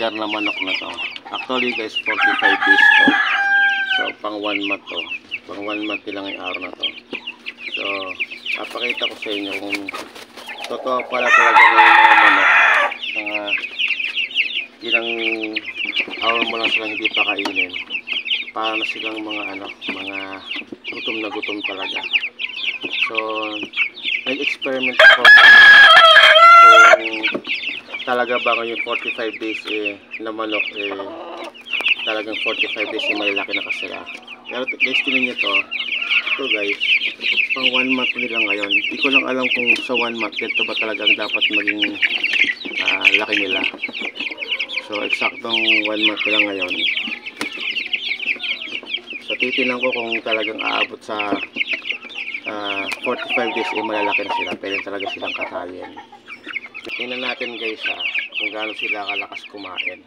broiler na manok na to. Actually guys, 45 days to. So pang 1 month to. Pang 1 month lang yung araw na to. So papakita ko sa inyo kung totoo pala talaga ng mga manok. Mga ilang hour mo lang silang hindi pa kainin. Para na silang mga mga gutom na gutom talaga. So nag-experiment ako kung talaga ba yung 45 days na manok talagang 45 days malalaki na kasi sila. Pero guys, tingnan nyo ito guys, pang 1 month nila ngayon. Hindi ko lang alam kung sa 1 month ganito ba talagang dapat maging laki nila. So eksaktong 1 month nila ngayon. So titinan ko kung talagang aabot sa 45 days malalaki na sila. Pwede talaga silang katayin. Tingnan natin guys kung gaano sila kalakas kumain.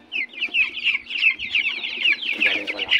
Galing ko lang.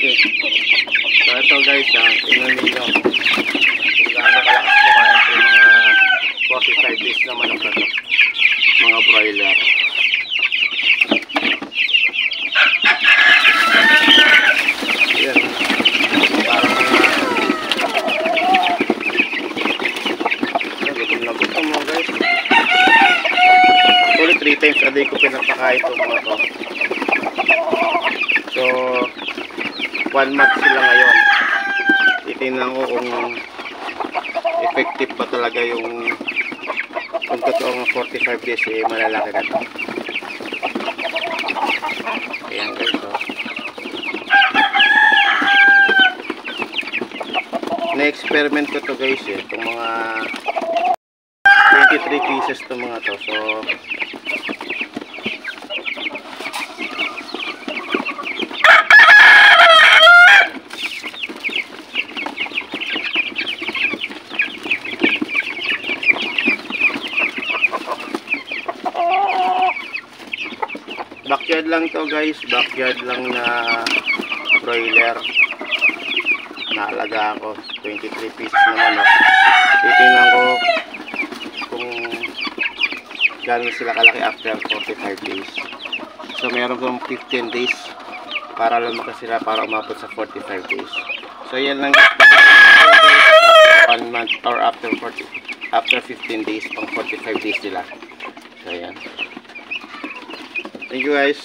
So ito guys, tingnan ninyo kung gaano kalakas kumain po yung mga 45 days na manok na to, mga broiler. Yan, parang gutom na gutom mo guys. Actually 3 times a day ko pinapakain itong mga to. So 1 month sila ngayon. Titingnan ko kung effective ba talaga yung kung totoong 45 days malalaki na to. Ayan guys, na-experiment ko to guys itong mga 23 pieces itong mga to. So backyard lang to guys, backyard lang na broiler. Naalaga ako 23 pieces na manok. Titingnan ko kung gano'n sila kalaki after 45 days. So meron kong 15 days para lumaki sila para umabot sa 45 days. So yan lang 1 month or after 15 days pang 45 days nila. So yan. Thank you guys.